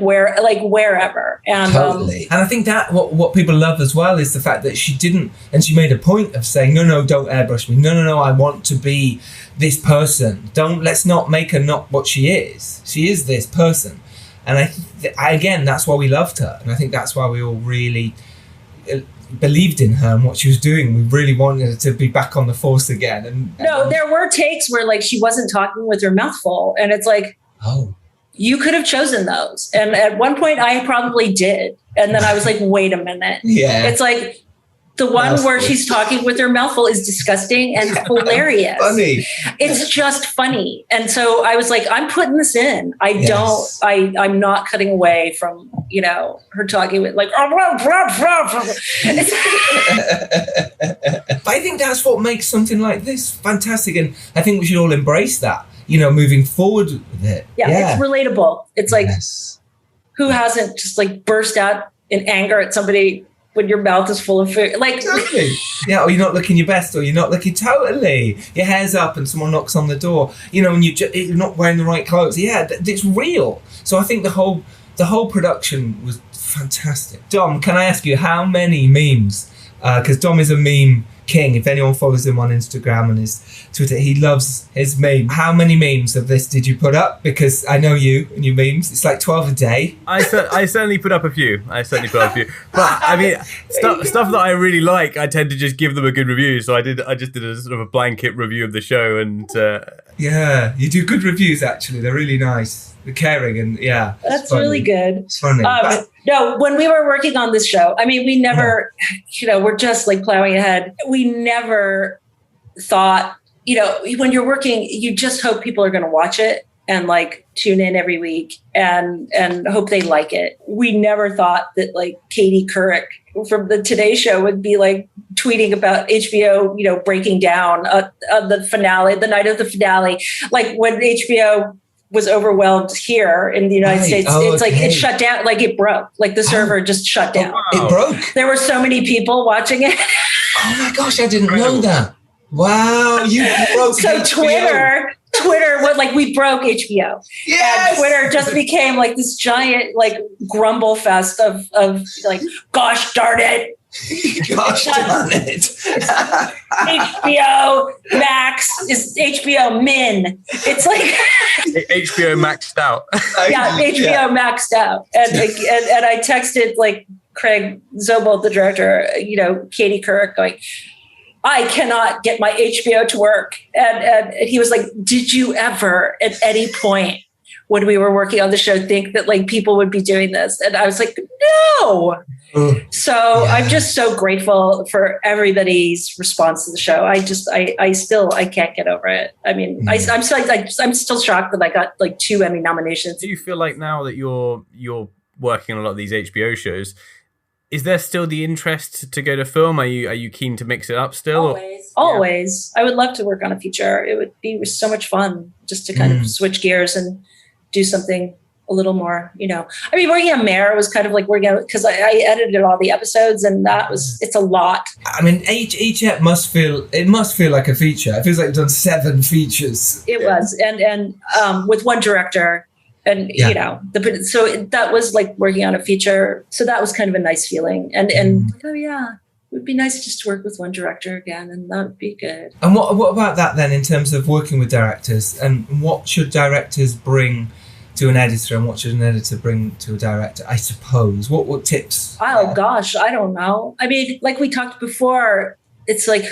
wherever. And totally. And I think that what people love as well is the fact that she didn't, and she made a point of saying, no, don't airbrush me. No, I want to be this person. Let's not make her not what she is. She is this person. And again, that's why we loved her. And I think that's why we all really believed in her and what she was doing. We really wanted her to be back on the force again. And there were takes where like she wasn't talking with her mouth full, and it's like, oh, you could have chosen those. And at one point I probably did, and then I was like, wait a minute. It's like the one where she's talking with her mouth full is disgusting and hilarious. Funny. It's just funny. And so I was like, I'm putting this in. I'm not cutting away from, her talking with like, but I think that's what makes something like this fantastic. And I think we should all embrace that, moving forward with it. Yeah. It's relatable. It's like, who hasn't just like burst out in anger at somebody when your mouth is full of food? Like, exactly. Yeah, or you're not looking your best, or you're not looking totally. Your hair's up and someone knocks on the door, and you're not wearing the right clothes. Yeah, it's real. So I think the whole production was fantastic. Dom, can I ask you, how many memes? Because Dom is a meme king. If anyone follows him on Instagram and his Twitter, he loves his meme. How many memes of this did you put up? Because I know you and your memes. It's like 12 a day. I certainly put up a few. But I mean, stuff that I really like, I tend to just give them a good review. So I just did a sort of a blanket review of the show, and yeah, you do good reviews. Actually, they're really nice. They're caring, and that's really good. It's funny. No, when we were working on this show, I mean, we never, we're just like plowing ahead. We never thought, when you're working, you just hope people are going to watch it and like tune in every week and hope they like it. We never thought that like Katie Couric from the Today Show would be like tweeting about HBO, breaking down the finale, the night of the finale, like when HBO was overwhelmed here in the United States. It's like it shut down, like it broke, like the server just shut down. Wow. It broke. There were so many people watching it. Oh my gosh, I didn't know that. Wow, you broke so HBO. Twitter was like, we broke HBO. Yes! And Twitter just became like this giant like grumble fest of like, gosh darn it. Gosh darn it. HBO Max is HBO Min. It's like HBO maxed out. Yeah, HBO maxed out. And I texted like Craig Zobel, the director, Katie Couric, going, I cannot get my HBO to work. And he was like, did you ever at any point when we were working on the show think that like people would be doing this? And I was like, no. So I'm just so grateful for everybody's response to the show. I can't get over it. I mean, I'm still shocked that I got like 2 Emmy nominations. Do you feel like now that you're working on a lot of these HBO shows, is there still the interest to go to film? Are you keen to mix it up still? Always. I would love to work on a feature. It would be so much fun just to kind of switch gears and do something a little more, I mean, working on Mare was kind of like working on, because I edited all the episodes, and it's a lot. I mean, each ep must feel like a feature. It feels like you've done 7 features. It was, and with one director, and so that was like working on a feature. So that was kind of a nice feeling, and oh yeah, it would be nice just to work with one director again, and that would be good. And what about that then, in terms of working with directors, and what should directors bring to an editor, and what should an editor bring to a director, I suppose? What tips? Oh gosh, I don't know. I mean, like we talked before, it's like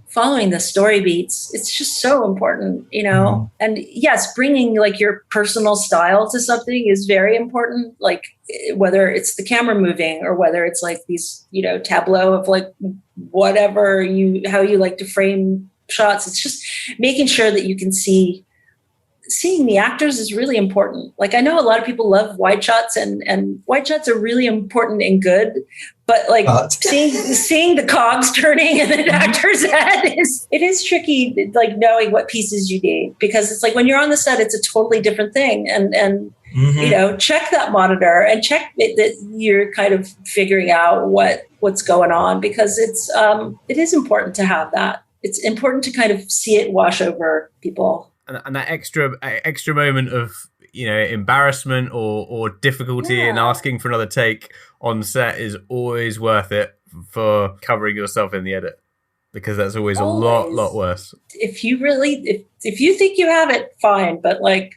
following the story beats. It's just so important, And yes, bringing like your personal style to something is very important. Like whether it's the camera moving, or whether it's like these, tableau of like whatever how you like to frame shots. It's just making sure that you can seeing the actors is really important. Like I know a lot of people love wide shots, and wide shots are really important and good, but like seeing the cogs turning in an actor's head it is tricky, like knowing what pieces you need, because it's like when you're on the set, it's a totally different thing. And check that monitor and check that you're kind of figuring out what's going on, because it is important to have that. It's important to kind of see it wash over people. And that extra moment of embarrassment or difficulty in asking for another take on set is always worth it for covering yourself in the edit, because that's always a lot worse. If you think you have it, fine, but like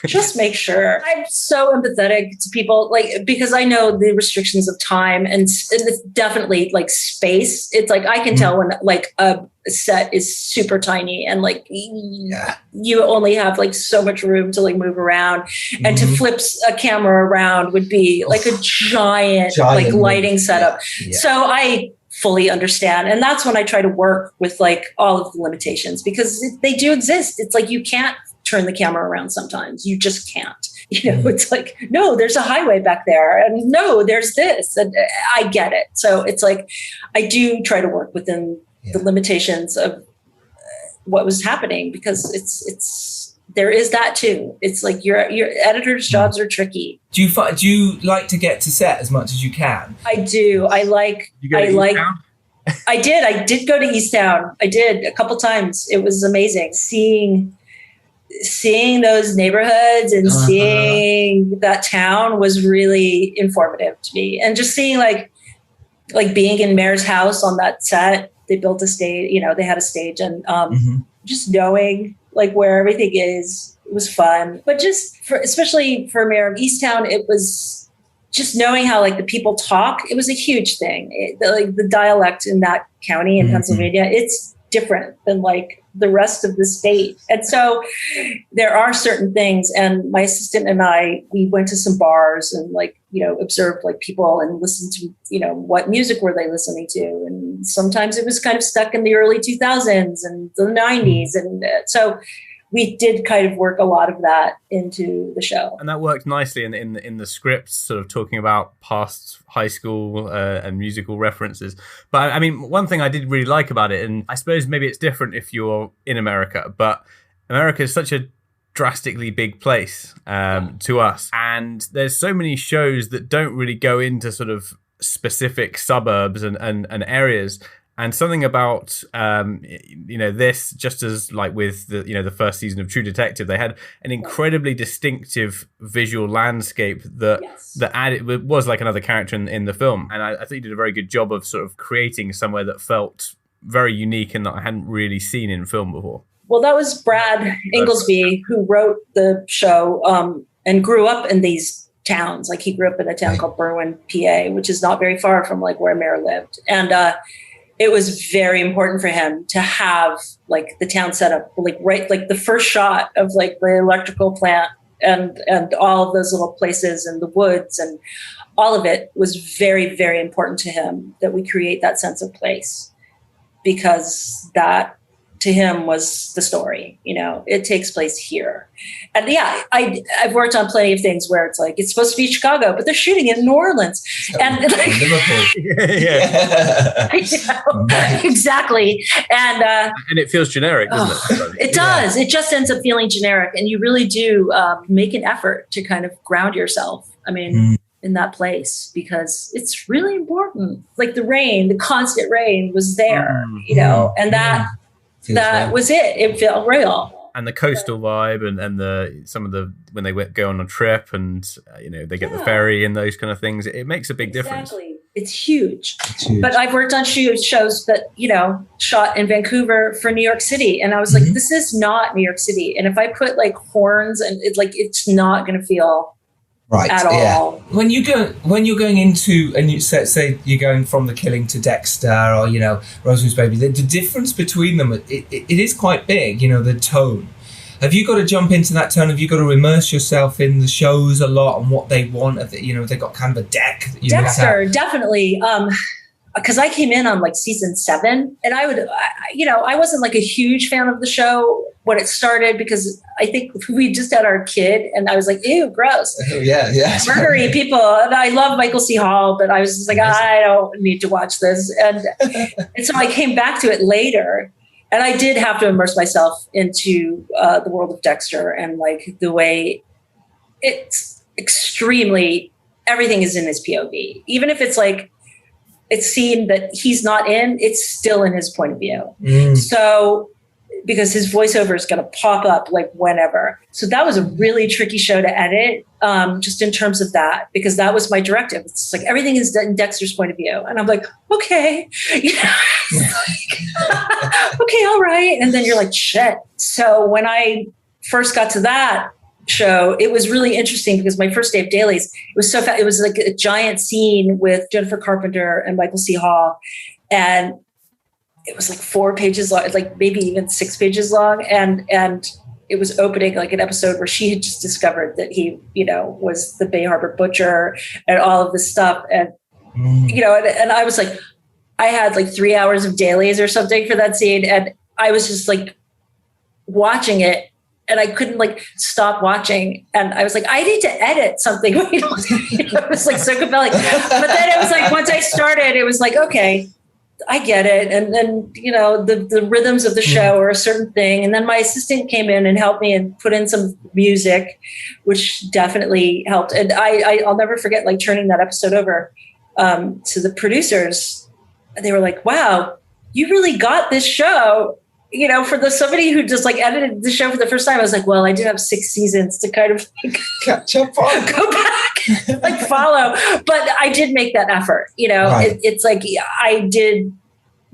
just make sure. I'm so empathetic to people, like, because I know the restrictions of time and it's definitely like space. It's like I can tell when like a set is super tiny, and like you only have like so much room to like move around, and to flip a camera around would be like a giant like lighting setup. So I fully understand, and that's when I try to work with like all of the limitations, because they do exist. It's like you can't turn the camera around sometimes. You just can't. It's like, no, there's a highway back there, and no, there's this, and I get it. So it's like I do try to work within the limitations of what was happening, because it's there is that too. It's like your editor's jobs are tricky. Do you like to get to set as much as you can? I do. I did go to Easttown. I did a couple times. It was amazing seeing those neighborhoods and seeing that town was really informative to me. And just seeing like being in Mare's house on that set. They built a stage, they had a stage, and just knowing like where everything is, it was fun. But especially for Mare of Easttown, it was just knowing how like the people talk. It was a huge thing. The dialect in that county in Pennsylvania, it's different than like the rest of the state. And so there are certain things, and my assistant and we went to some bars and like, observed like people and listened to, what music were they listening to. And sometimes it was kind of stuck in the early 2000s and the 90s. And so we did kind of work a lot of that into the show. And that worked nicely in the scripts, sort of talking about past high school and musical references. But I mean, one thing I did really like about it, and I suppose maybe it's different if you're in America, but America is such a drastically big place to us. And there's so many shows that don't really go into sort of specific suburbs and areas. And something about, this, just as like with the first season of True Detective, they had an incredibly distinctive visual landscape that added, was like another character in the film. And I think you did a very good job of sort of creating somewhere that felt very unique and that I hadn't really seen in film before. Well, that was Brad Inglesby, who wrote the show and grew up in these towns. Like he grew up in a town called Berwyn, PA, which is not very far from like where Mare lived. And it was very important for him to have like the town set up, like right, like the first shot of like the electrical plant and all of those little places and the woods and all of it was very, very important to him that we create that sense of place, because that to him was the story. It takes place here. And yeah, I've worked on plenty of things where it's like, it's supposed to be Chicago, but they're shooting in New Orleans. And Liverpool. Exactly. And it feels generic, doesn't it? It does. It just ends up feeling generic. And you really do make an effort to kind of ground yourself. I mean, in that place, because it's really important. Like the rain, the constant rain was there, and that was it. It felt real. And the coastal vibe and some of the, when they go on a trip and, they get the ferry and those kind of things, it makes a big difference. Exactly. It's huge. But I've worked on shows that, shot in Vancouver for New York City. And I was like, this is not New York City. And if I put like horns and it's not going to feel right at all. When you're going into, and you say you're going from The Killing to Dexter or Rosemary's Baby, the difference between them, it is quite big. The tone. Have you got to jump into that tone? Have you got to immerse yourself in the shows a lot and what they want? They've got kind of a deck. Dexter, definitely. Because I came in on like season 7, and I wasn't like a huge fan of the show when it started, because I think we just had our kid and I was like, ew, gross. Yeah. Murdery people. And I love Michael C. Hall, but I was just like, I don't need to watch this. And so I came back to it later, and I did have to immerse myself into the world of Dexter, and like the way it's extremely, everything is in his POV. Even if it's like, it's seen that he's not in, it's still in his point of view. So, because his voiceover is going to pop up like whenever. So that was a really tricky show to edit, just in terms of that, because that was my directive. It's like, everything is in Dexter's point of view. And I'm like, okay, okay, all right. And then you're like, shit. So when I first got to that show, it was really interesting, because my first day of dailies, it was so fast. It was like a giant scene with Jennifer Carpenter and Michael C. Hall, and it was like 4 pages long, like maybe even 6 pages long, and it was opening like an episode where she had just discovered that he was the Bay Harbor butcher and all of this stuff, and and I was like, I had like 3 hours of dailies or something for that scene, and I was just like watching it. And I couldn't like stop watching. And I was like, I need to edit something. It was like so compelling. But then it was like, once I started, it was like, okay, I get it. And then, the rhythms of the show are a certain thing. And then my assistant came in and helped me and put in some music, which definitely helped. And I'll never forget like turning that episode over to the producers. They were like, wow, you really got this show. For somebody who just like edited the show for the first time, I was like, well, I did have 6 seasons to kind of catch up on, go back, like follow. But I did make that effort. Right. It's like I did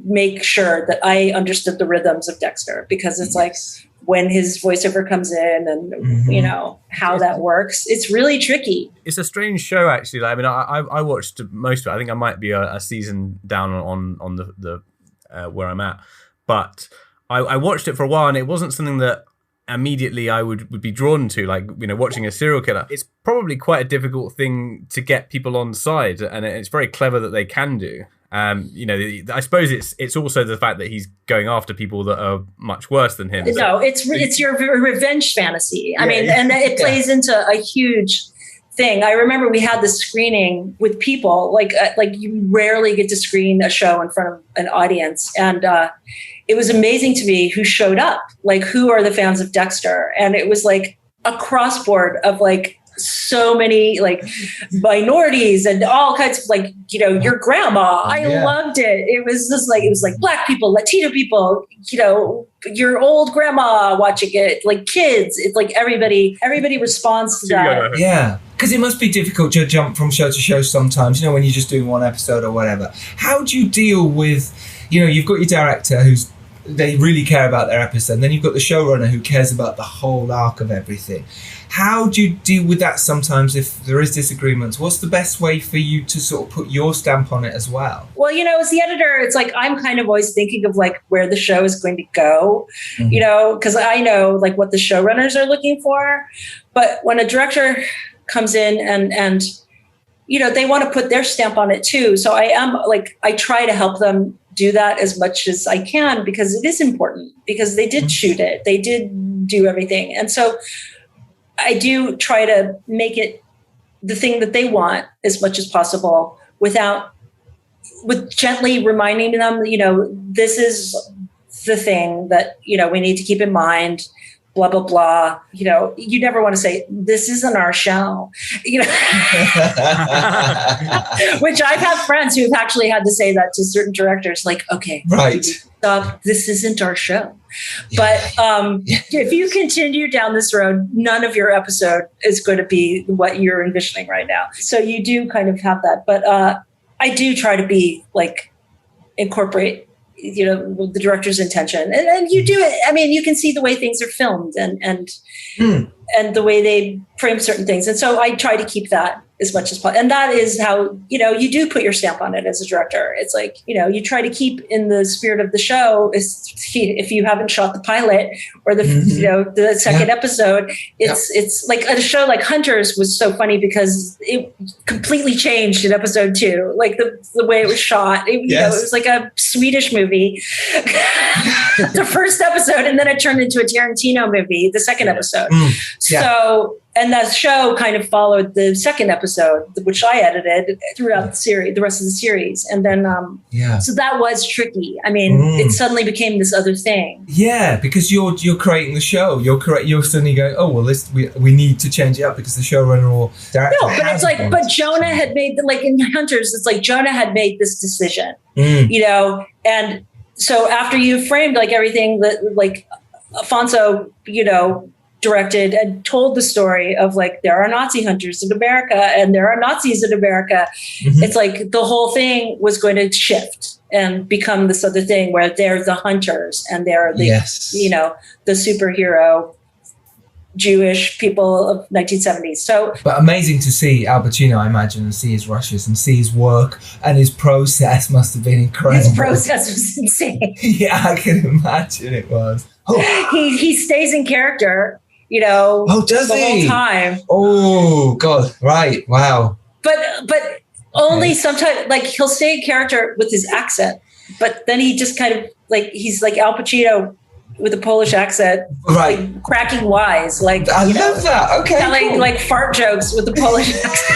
make sure that I understood the rhythms of Dexter, because it's like when his voiceover comes in and how that works, it's really tricky. It's a strange show, actually. I mean, I watched most of it. I think I might be a season down on the where I'm at, but I watched it for a while, and it wasn't something that immediately I would be drawn to, like, watching a serial killer. It's probably quite a difficult thing to get people on side, and it's very clever that they can do. I suppose it's also the fact that he's going after people that are much worse than him. No, it's your revenge fantasy. I mean, and it plays into a huge thing. I remember we had this screening with people, like you rarely get to screen a show in front of an audience, and it was amazing to me who showed up, like who are the fans of Dexter. And it was like a crossboard of like so many like minorities and all kinds of like, your grandma. I loved it. It was like Black people, Latino people, your old grandma watching it, like kids. It's like everybody responds to that. Yeah. Because it must be difficult to jump from show to show sometimes, when you're just doing one episode or whatever. How do you deal with, you've got your director they really care about their episode, and then you've got the showrunner who cares about the whole arc of everything. How do you deal with that sometimes if there is disagreements? What's the best way for you to sort of put your stamp on it as well? Well, as the editor, it's like I'm kind of always thinking of like where the show is going to go, because I know like what the showrunners are looking for. But when a director comes in and they want to put their stamp on it too. So I try to help them do that as much as I can because it is important, because they did shoot it. They did do everything. And so I do try to make it the thing that they want as much as possible with gently reminding them, this is the thing that, we need to keep in mind, blah, blah, blah. You never want to say, this isn't our show, which I've had friends who've actually had to say that to certain directors, like, okay, right. Stop, this isn't our show. But if you continue down this road, none of your episode is going to be what you're envisioning right now. So you do kind of have that. But I do try to be like, incorporate the director's intention, and you do it. I mean, you can see the way things are filmed and the way they frame certain things. And so I try to keep that as much as possible. And that is how, you do put your stamp on it as a director. It's like, you try to keep in the spirit of the show. If you haven't shot the pilot or the second episode, it's like a show like Hunters was so funny because it completely changed in episode 2, like the way it was shot. It was like a Swedish movie, the first episode, and then it turned into a Tarantino movie, the second episode. So, and that show kind of followed the second episode, which I edited throughout the series, the rest of the series. And then, so that was tricky. I mean, it suddenly became this other thing. Yeah, because you're creating the show. You're suddenly going, oh, well, we need to change it up because the showrunner or director. No, but it's like, but Jonah had made, like in Hunters, it's like Jonah had made this decision, and so after you framed like everything that like Afonso, directed and told the story of like, there are Nazi hunters in America and there are Nazis in America. It's like the whole thing was going to shift and become this other thing where they're the hunters and they're the, the superhero Jewish people of 1970s. So, but amazing to see Al Pacino, I imagine, and see his rushes and see his work, and his process must have been incredible. His process was insane. Yeah, I can imagine it was. He stays in character, does the whole time. Oh God, right, wow. But only sometimes, like he'll stay in character with his accent, but then he just kind of like he's like Al Pacino with a Polish accent, right? Like, cracking wise, like I love that. Okay, telling like fart jokes with the Polish accent.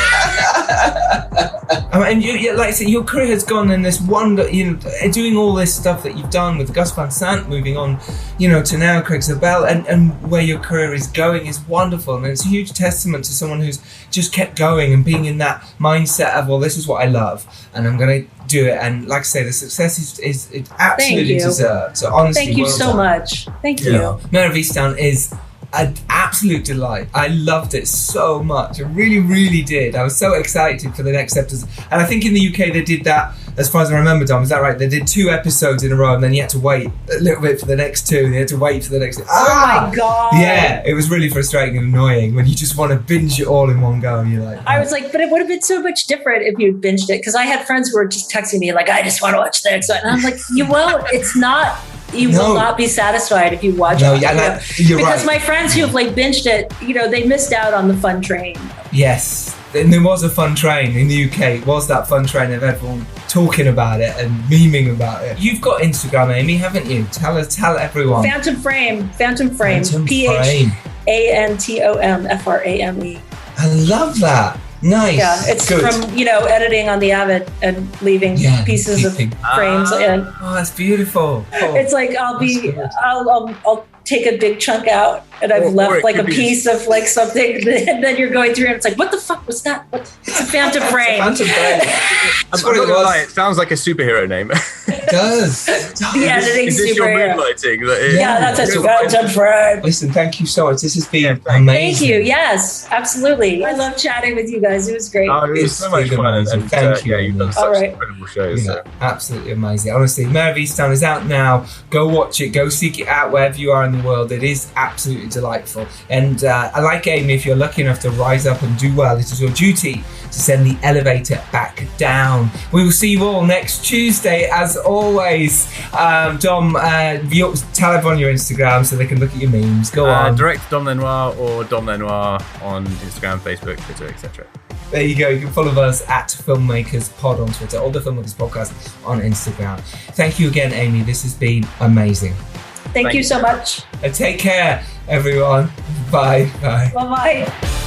And you, like I said, your career has gone in this wonder. Doing all this stuff that you've done with Gus Van Sant, moving on, to now Craig Zabel, and where your career is going is wonderful, and it's a huge testament to someone who's just kept going and being in that mindset of, well, this is what I love, and I'm going to do it. And like I say, the success is absolutely deserved. So honestly, thank you so much. Thank you. Mare of Easttown is an absolute delight. I loved it so much. I really, really did. I was so excited for the next episode. And I think in the UK they did that, as far as I remember, Dom, is that right? They did 2 episodes in a row and then you had to wait a little bit for the next 2. They had to wait for the next 2. Oh my God. Yeah, it was really frustrating and annoying when you just want to binge it all in one go. And you're like, I was like, but it would have been so much different if you'd binged it. Because I had friends who were just texting me like, I just want to watch the next one. And I'm like, you won't. It's not. You will not be satisfied if you watch it. You're because right. My friends who've like binged it, they missed out on the fun train. Yes, and there was a fun train in the UK. It was that fun train of everyone talking about it and memeing about it. You've got Instagram, Amy, haven't you? Tell everyone. Phantom Frame. PhantomFrame. FRAME. I love that. Nice. Yeah, it's good. From editing on the Avid and leaving pieces of frames and. Oh, that's beautiful. It's like I'll take a big chunk out and I've left like a piece of like something, and then you're going through and it's like, what the fuck was that? It's a Phantom Frame. Phantom Frame. I'm not gonna lie, it sounds like a superhero name. It does. The editing Is this superhero. Your moonlighting? Yeah, that's a Phantom Frame. Listen, thank you so much. This has been Thank amazing. you. Yes, absolutely. I love chatting with you guys. It was great. Oh, it was so much fun. And thank you. You've done such incredible shows. Absolutely amazing. Honestly, Mare of Easttown is out now. Go watch it. Go seek it out wherever you are in around the world. It is absolutely delightful. And I like Amy, if you're lucky enough to rise up and do well, it is your duty to send the elevator back down. We will see you all next Tuesday, as always. Dom, tell everyone your Instagram so they can look at your memes. Go on. Direct Dom Lenoir or Dom Lenoir on Instagram, Facebook, Twitter, etc. There you go. You can follow us at Filmmakers Pod on Twitter, or the Filmmakers Podcast on Instagram. Thank you again, Amy. This has been amazing. Thank you so much. Take care, everyone. Bye. Bye. Bye-bye.